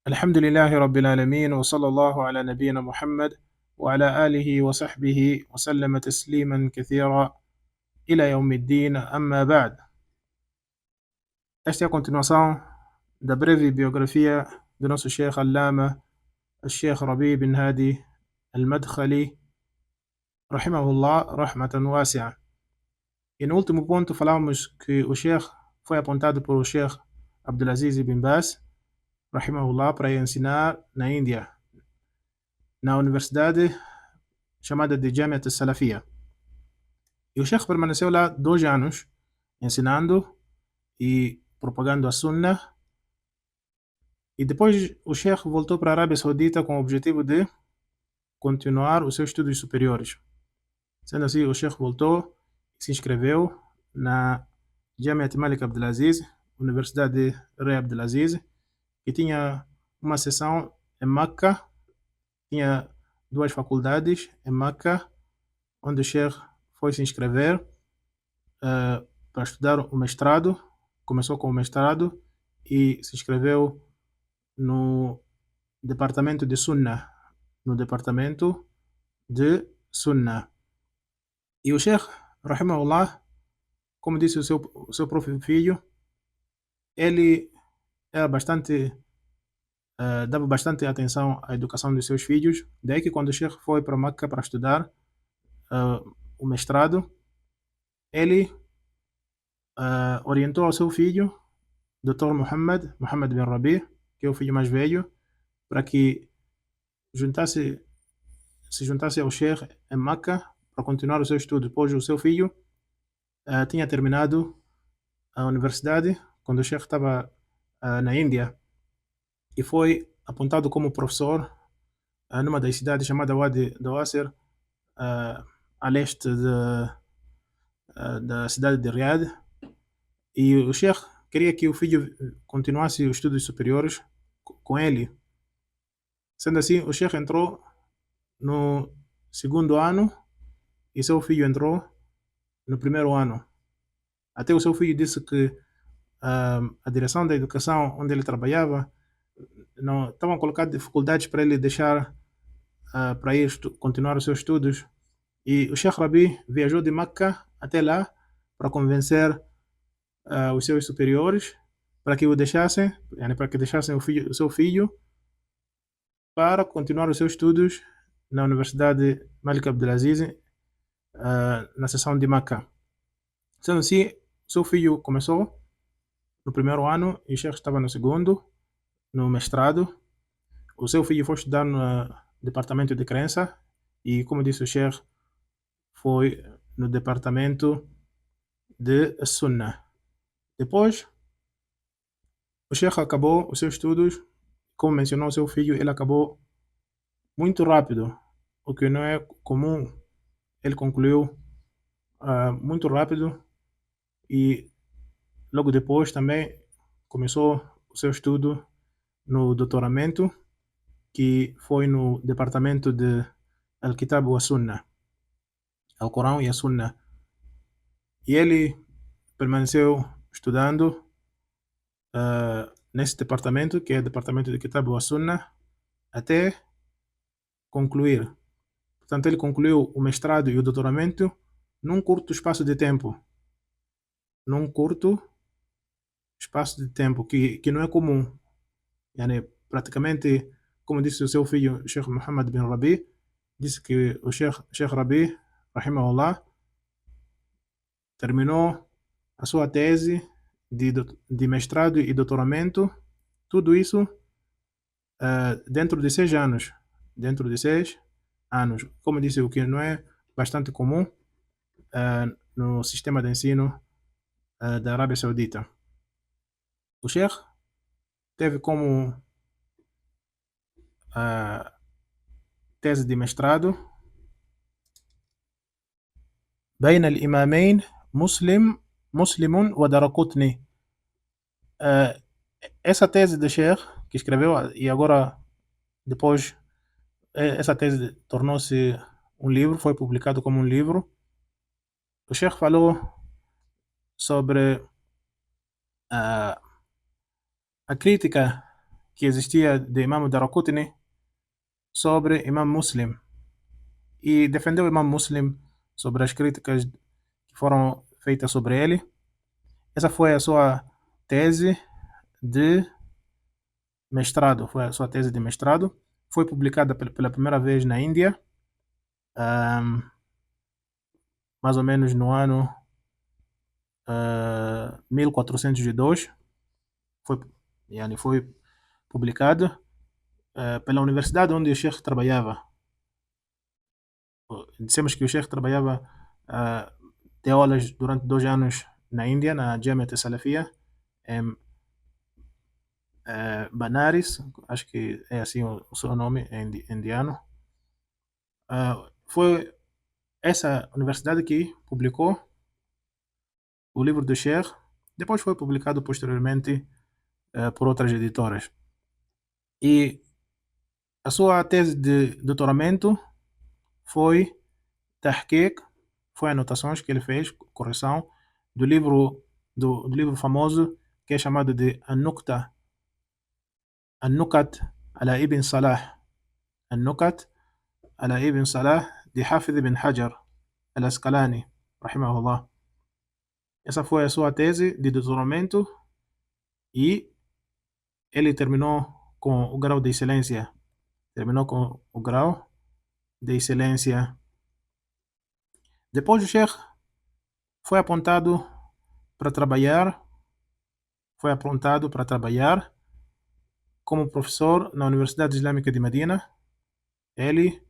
الحمد لله رب العالمين وصلى الله على نبينا محمد وعلى آله وصحبه وسلم تسليما كثيرا إلى يوم الدين أما بعد. Esta é a continuação da breve biografia do nosso Sheikh Allama, Sheikh Rabi bin Hadi Al-Madkhali, rahimahullah, rahmatan wasi'a. E no último ponto falamos que o Sheikh foi apontado por o Sheikh Abdulaziz bin Baz, rahimahullah, para ensinar na Índia, na universidade chamada de Jamiat Salafia. E o Sheikh permaneceu lá 2 anos ensinando e propagando a Sunnah. E depois o Sheikh voltou para a Arábia Saudita com o objetivo de continuar os seus estudos superiores. Sendo assim, o Sheikh voltou e se inscreveu na Jamiat Malik Abdelaziz, Universidade de Rei Abdelaziz, que tinha uma seção em Meca, tinha 2 faculdades em Meca, onde o Sheikh foi se inscrever para estudar o mestrado. Começou com o mestrado e se inscreveu no departamento de Sunnah. No departamento de Sunnah. E o Sheikh, rahimahullah, como disse o seu próprio filho, ele era bastante, dava bastante atenção à educação dos seus filhos. Daí que quando o Sheikh foi para Meca para estudar o mestrado, ele orientou ao seu filho, Dr. Muhammad bin Rabi, que é o filho mais velho, para que se juntasse ao Sheikh em Meca para continuar o seu estudo, pois o seu filho tinha terminado a universidade quando o Sheikh estava na Índia e foi apontado como professor numa das cidades chamada Wadi Dawasir, a leste da cidade de Riyadh. E o Sheikh queria que o filho continuasse os estudos superiores com ele. Sendo assim, o Sheikh entrou no 2º ano e seu filho entrou no 1º ano. Até o seu filho disse que a direção da educação onde ele trabalhava não estavam colocando dificuldades para ele deixar para ir continuar os seus estudos. E o Sheikh Rabi viajou de Meca até lá para convencer os seus superiores para que o deixassem, para que deixassem o seu filho para continuar os seus estudos na Universidade Malik Abdelaziz, na seção de Meca. Sendo assim, seu filho começou no 1º ano e o Sheikh estava no 2º, no mestrado. O seu filho foi estudar no departamento de crença e, como disse o Sheikh, foi no departamento de Sunnah. Depois, o Sheikh acabou os seus estudos. Como mencionou o seu filho, ele acabou muito rápido, o que não é comum. Ele concluiu muito rápido e logo depois também começou o seu estudo no doutoramento, que foi no departamento de Al-Kitab wa Sunnah, Al-Corão e a Sunnah. E ele permaneceu estudando nesse departamento, que é o departamento de Kitab wa Sunnah, até concluir. Portanto, ele concluiu o mestrado e o doutoramento num curto espaço de tempo. Que não é comum. Praticamente, como disse o seu filho, Sheikh Muhammad bin Rabi, disse que o Sheikh Rabi, rahimahullah, terminou a sua tese de mestrado e doutoramento, tudo isso dentro de 6 anos. Dentro de 6 anos. Como disse, o que não é bastante comum no sistema de ensino da Arábia Saudita. O Sheikh teve como tese de mestrado بين الإمامين مسلم ودرقطني. Essa tese do Sheikh que escreveu, e agora depois essa tese tornou-se um livro, foi publicado como um livro. O Sheikh falou sobre a crítica que existia de Imam Daraqutni sobre Imam Muslim e defendeu o Imam Muslim sobre as críticas que foram feitas sobre ele. Essa foi a sua tese de mestrado, foi a sua tese de mestrado. Foi publicada pela primeira vez na Índia, mais ou menos no ano 1402. Foi, foi publicada pela universidade onde o Sheikh trabalhava. Dissemos que o Sheikh trabalhava, deu aulas durante 2 anos na Índia, na Jamiat Salafia, em Banaras, acho que é assim o seu nome indiano. Foi essa universidade que publicou o livro do Sheikh. Depois foi publicado posteriormente por outras editoras. E a sua tese de doutoramento foi tahqiq, foi anotações que ele fez, correção, do livro famoso que é chamado de An-Nukat ala Ibn Salah. An-Nukat ala Ibn Salah de Hafid ibn Hajar al-Asqalani, rahimahullah. Essa foi a sua tese de doutoramento e ele terminou com o grau de excelência. Depois o Sheikh foi apontado para trabalhar como professor na Universidade Islâmica de Medina. Ele,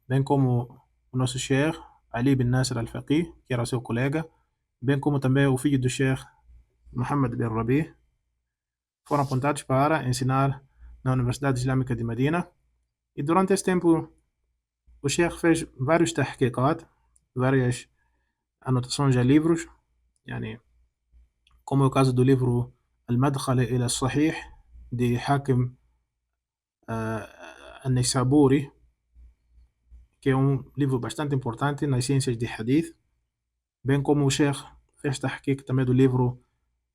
bem como o nosso Sheikh Ali bin Nasser al-Faqih, que era seu colega, bem como também o filho do Sheikh Muhammad bin Rabi, foram apontados para ensinar na Universidade Islâmica de Medina. E durante esse tempo o Sheikh fez vários tahqiqat, várias anotações a livros, como é o caso do livro Al-Madkhal ila Sahih de Hakim An-Naysaburi, que é livro bastante importante nas ciências de Hadith, bem como o Sheikh fez tahqiq também do livro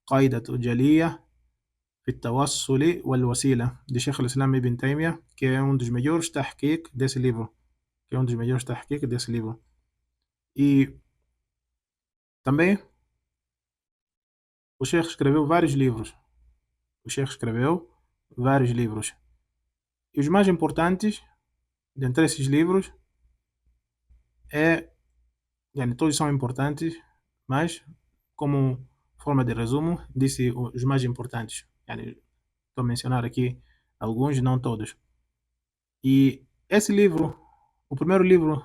Qaidat Jaliyah fi Tawassuli wal Wasila de Sheikh al-Islam Ibn Taymiyyah, que é dos melhores tahqiq desse livro. E também o Sheikh escreveu vários livros. E os mais importantes dentre esses livros todos são importantes, mas como forma de resumo, disse os mais importantes. Estou a mencionar aqui alguns, não todos. E esse livro, o primeiro livro,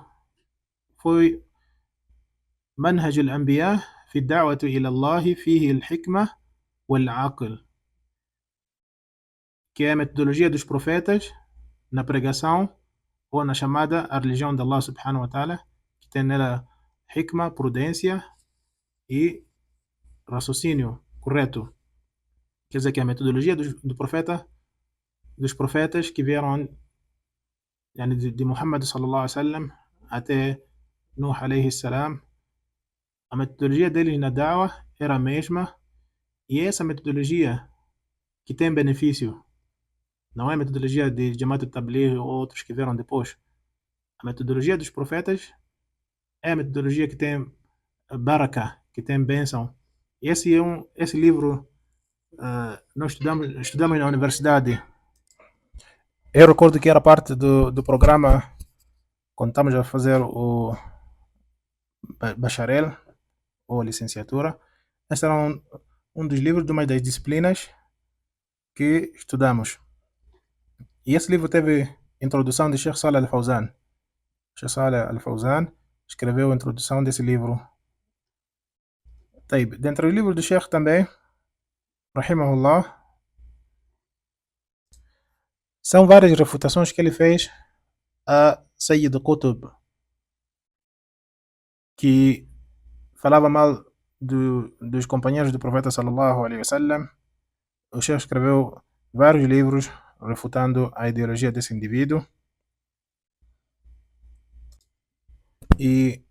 foi Manhaj al-Anbiya fi ad-da'wati ila Allah fihi al-hikmah wal-aql, que é a metodologia dos profetas na pregação ou na chamada à religião de Allah subhanahu wa ta'ala, que tem nela hikmah, prudência e raciocínio correto. Quer dizer que a metodologia dos profetas que vieram de Muhammad sallallahu alaihi wasallam até Nuh alayhi salam, a metodologia deles na da'wah era a mesma, e essa metodologia que tem benefício, não é a metodologia de Jamaat al-Tabligh ou outros que vieram depois. A metodologia dos profetas é a metodologia que tem baraka, que tem bênção. Esse livro nós estudamos na universidade. Eu recordo que era parte do programa quando estamos a fazer o bacharel ou licenciatura. Esse era um dos livros de uma das disciplinas que estudamos. E esse livro teve introdução de Sheikh Saleh Al-Fawzan. Sheikh Saleh Al-Fawzan escreveu a introdução desse livro. Dentro do livro do Sheikh também, rahimahullah, são várias refutações que ele fez a Sayyid Qutb, que falava mal dos companheiros do profeta sallallahu alaihi wasallam. O Sheikh escreveu vários livros refutando a ideologia desse indivíduo. E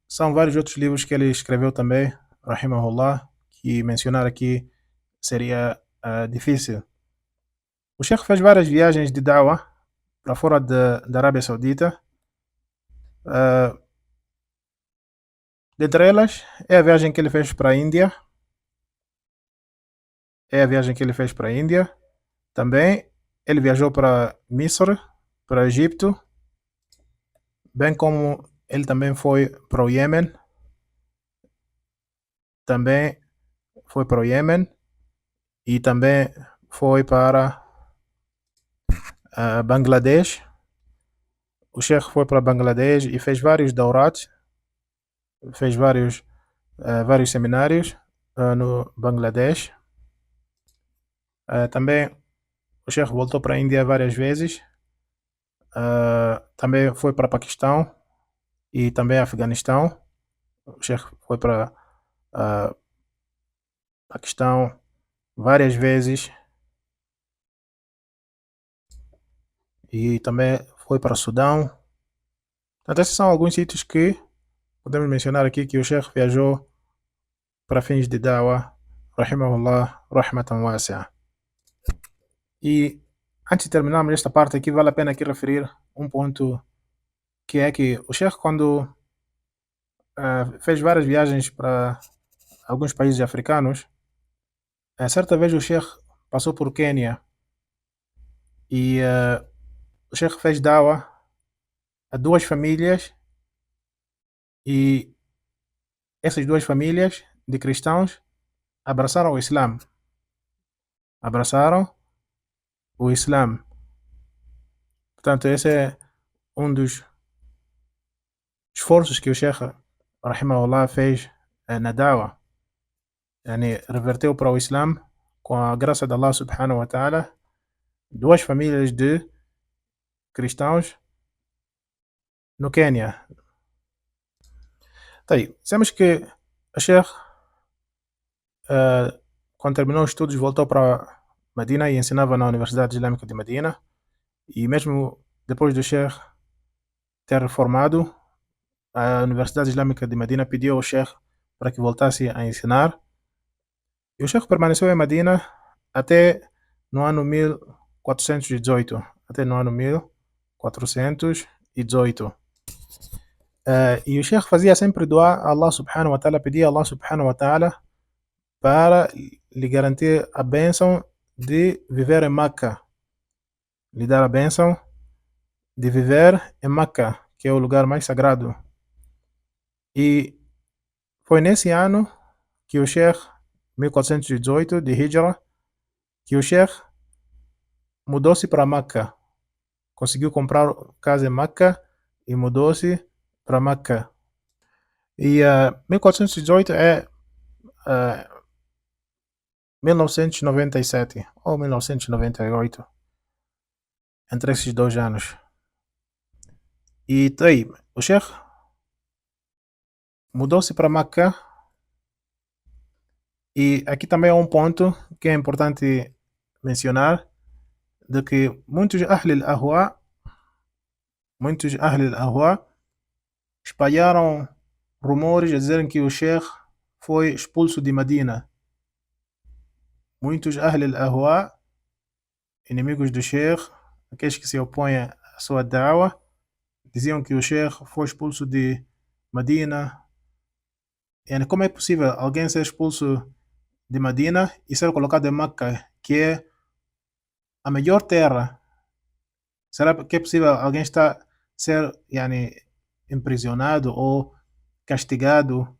são vários outros livros que ele escreveu também, rahimahullah, que mencionar aqui seria difícil. O Sheikh fez várias viagens de Dawah para fora da Arábia Saudita. Dentre elas, é a viagem que ele fez para a Índia. Também ele viajou para Misr, para Egito, bem como ele também foi para o Iêmen. E também foi para Bangladesh. O Sheikh foi para Bangladesh e fez vários Daurats, fez vários seminários no Bangladesh. Também o Sheikh voltou para a Índia várias vezes. Também foi para Paquistão e também Afeganistão. O Sheikh foi para Paquistão várias vezes e também foi para Sudão. Então, esses são alguns sítios que podemos mencionar aqui que o Sheikh viajou para fins de Dawah, rahimahullah, rahmatan wasi'a. E antes de terminarmos esta parte aqui, vale a pena aqui referir um ponto, que é que o Sheikh, quando fez várias viagens para alguns países africanos, certa vez o Sheikh passou por Quênia e o Sheikh fez Dawah a duas famílias, e essas duas famílias de cristãos abraçaram o Islã. Portanto, esse é um dos esforços que o Sheikh, rahimahullah, fez na Dawah. Reverteu para o Islã, com a graça de Allah subhanahu wa ta'ala, duas famílias de cristãos no Quênia. Sabemos que o Sheikh, quando terminou os estudos, voltou para Medina e ensinava na Universidade Islâmica de Medina. E mesmo depois do Sheikh ter reformado, a Universidade Islâmica de Medina pediu ao Sheikh para que voltasse a ensinar. E o Sheikh permaneceu em Medina até no ano 1418. E o Sheikh fazia sempre dua a Allah subhanahu wa ta'ala, pedia a Allah subhanahu wa ta'ala para lhe garantir a bênção de viver em Meca, lhe dar a bênção de viver em Meca, que é o lugar mais sagrado. E foi nesse ano que o Sheikh, 1418 de Hijra, que o Sheikh mudou-se para Meca, conseguiu comprar casa em Meca e mudou-se para Meca. E 1418 é 1997 ou 1998, entre esses 2 anos. E aí, o Sheikh mudou-se para Meca. E aqui também é um ponto que é importante mencionar, de que muitos Ahl al-Ahwa espalharam rumores a dizerem que o Sheikh foi expulso de Medina. Muitos Ahl al-Ahwa, inimigos do Sheikh, aqueles que se opõem à sua da'wah, diziam que o Sheikh foi expulso de Medina. E como é possível alguém ser expulso de Medina e ser colocado em Meca, que é a melhor terra? Será que é possível alguém ser imprisionado ou castigado,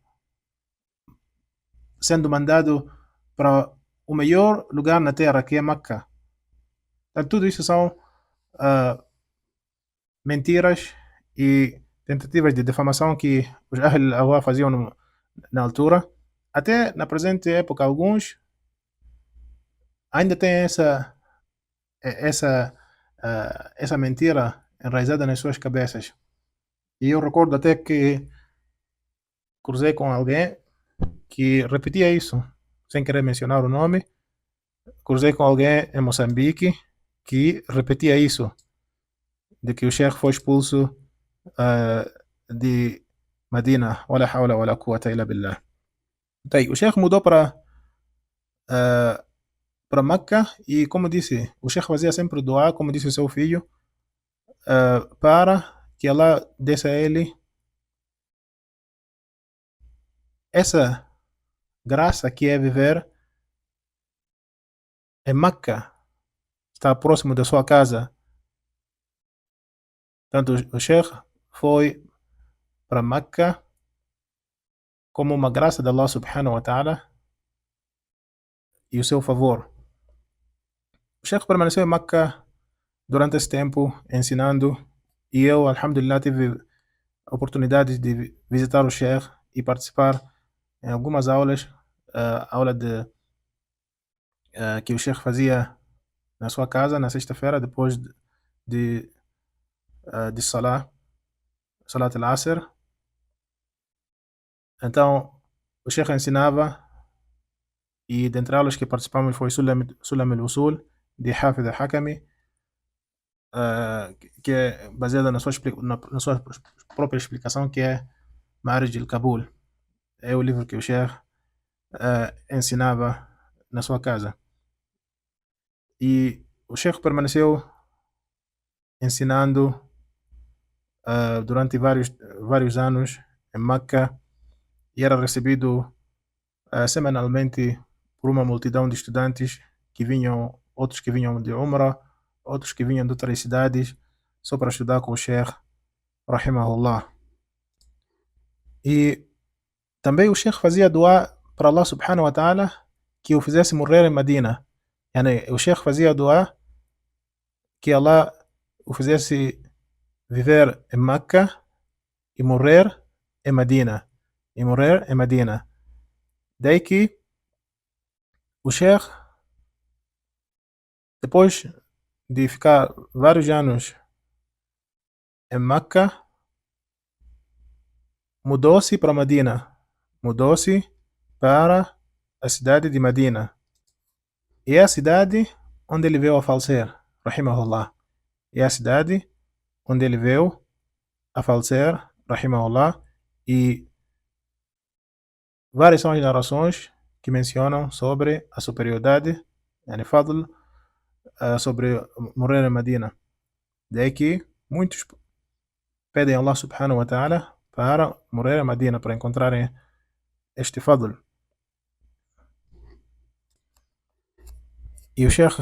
sendo mandado para o melhor lugar na terra, que é Meca? Então, tudo isso são mentiras e tentativas de difamação que os Ahl al-Ahwa faziam na altura. Até na presente época, alguns ainda têm essa mentira enraizada nas suas cabeças. E eu recordo até que cruzei com alguém que repetia isso, sem querer mencionar o nome. Cruzei com alguém em Moçambique que repetia isso, de que o Sheikh foi expulso de Medina. Wala hawla wala quwwata illa billah. O Sheikh mudou para para Meca e, como disse, o Sheikh fazia sempre doar, como disse o seu filho, para que Allah desse a ele essa graça que é viver em Meca, estar próximo da sua casa. Tanto o Sheikh foi para Meca como uma graça de Allah subhanahu wa ta'ala e o seu favor. O Sheikh permaneceu em Meca durante esse tempo ensinando e eu, alhamdulillah, tive a oportunidade de visitar o Sheikh e participar em algumas aulas, aula que o Sheikh fazia na sua casa na sexta-feira depois de Salat al-Asr. Então, o Sheikh ensinava e dentre aulas que participamos foi Sulam al-Usul de Hafid al-Hakami, que é baseada na sua própria explicação, que é Ma'arij al-Kabul. É o livro que o Sheikh ensinava na sua casa. E o Sheikh permaneceu ensinando durante vários anos em Meca e era recebido semanalmente por uma multidão de estudantes que vinham, outros que vinham de Umrah, outros que vinham de outras cidades só para estudar com o Sheikh, rahimahullah. E também o Sheikh fazia dua para Allah subhanahu wa ta'ala que o fizesse morrer em Medina. Yani, o Sheikh fazia dua que Allah o fizesse viver em Meca e morrer em Medina. E morrer em Medina. Daí que o Sheikh, depois de ficar vários anos em Meca, mudou-se para Medina. Mudou-se para a cidade de Medina. E é a cidade onde ele veio a falecer, rahimahullah. É a cidade onde ele veio a falecer, rahimahullah. E várias são as narrações que mencionam sobre a superioridade, yani fadl, sobre morrer em Medina. Daí que muitos pedem a Allah subhanahu wa ta'ala para morrer em Medina, para encontrarem este fadl. E o Sheikh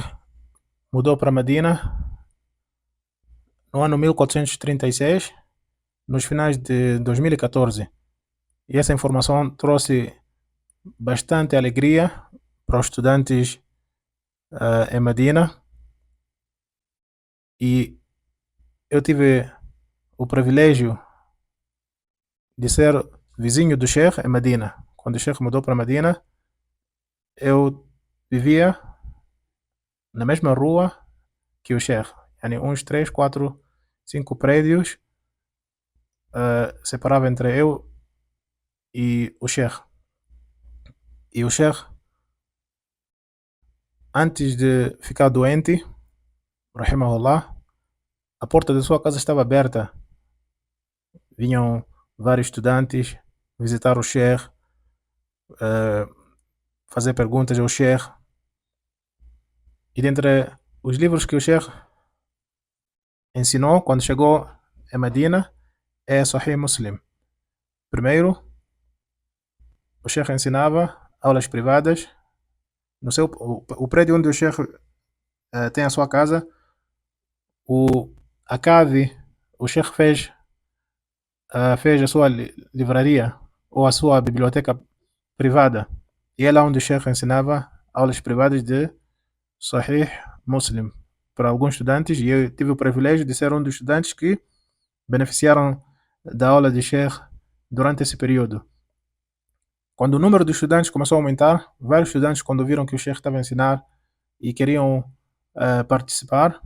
mudou para Medina no ano 1436, nos finais de 2014. E essa informação trouxe bastante alegria para os estudantes em Medina. E eu tive o privilégio de ser vizinho do Sheikh em Medina. Quando o Sheikh mudou para Medina, eu vivia na mesma rua que o Sheikh. Yani uns 3, 4, 5 prédios separava entre eu e o Sheikh. E o Sheikh, antes de ficar doente, rahimahullah, a porta da sua casa estava aberta. Vinham vários estudantes visitar o Sheikh, fazer perguntas ao Sheikh. E dentre os livros que o Sheikh ensinou quando chegou em Medina é Sahih Muslim. Primeiro, o Sheikh ensinava aulas privadas. O prédio onde o Sheikh tem a sua casa, a cave, o Sheikh fez a sua livraria ou a sua biblioteca privada. E é lá onde o Sheikh ensinava aulas privadas de Sahih Muslim para alguns estudantes, e eu tive o privilégio de ser um dos estudantes que beneficiaram da aula de Sheikh durante esse período. Quando o número de estudantes começou a aumentar, vários estudantes, quando viram que o Sheikh estava a ensinar e queriam participar,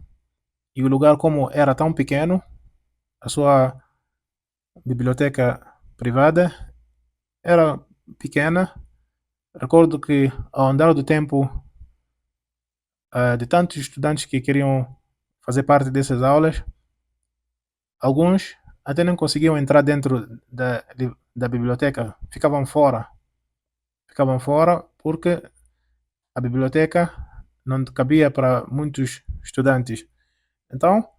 e o lugar, como era tão pequeno, a sua biblioteca privada era pequena. Recordo que, ao andar do tempo, de tantos estudantes que queriam fazer parte dessas aulas, alguns até não conseguiam entrar dentro da biblioteca, ficavam fora porque a biblioteca não cabia para muitos estudantes. Então,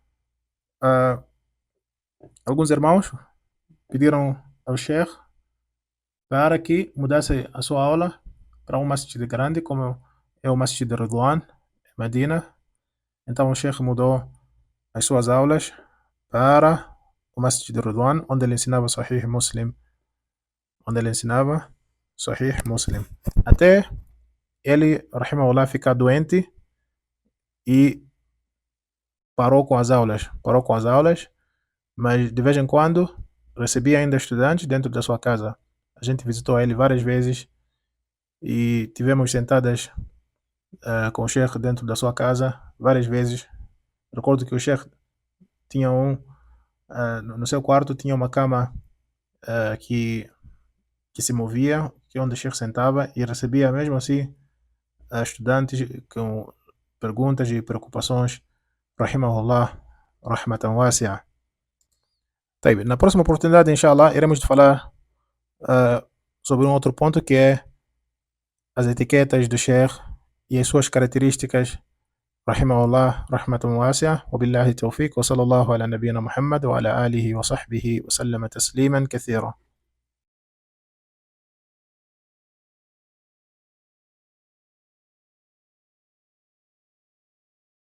alguns irmãos pediram ao Sheikh para que mudasse a sua aula para um masjid grande, como é o Masjid Ridwan, em Medina. Então o Sheikh mudou as suas aulas para o Masjid Ridwan, onde ele ensinava Sahih Muslim. Até ele, rahimahullah, ficar doente e parou com as aulas, mas de vez em quando recebia ainda estudantes dentro da sua casa. A gente visitou ele várias vezes e tivemos sentadas com o Sheikh dentro da sua casa várias vezes. Recordo que o Sheikh tinha no seu quarto tinha uma cama que se movia, que é onde o Sheikh sentava e recebia mesmo assim estudantes com perguntas e preocupações, rahimahullah, rahmatan wasi'a. طيب, na próxima oportunidade, inshallah, iremos falar sobre um outro ponto, que é as etiquetas do Sheikh e as suas características, rahimahullah, rahmatan wasi'a. Wabillahi tawfiq, wa sallallahu ala nabiyyina Muhammad wa ala alihi wa sahbihi wa sallama tasliman kathira.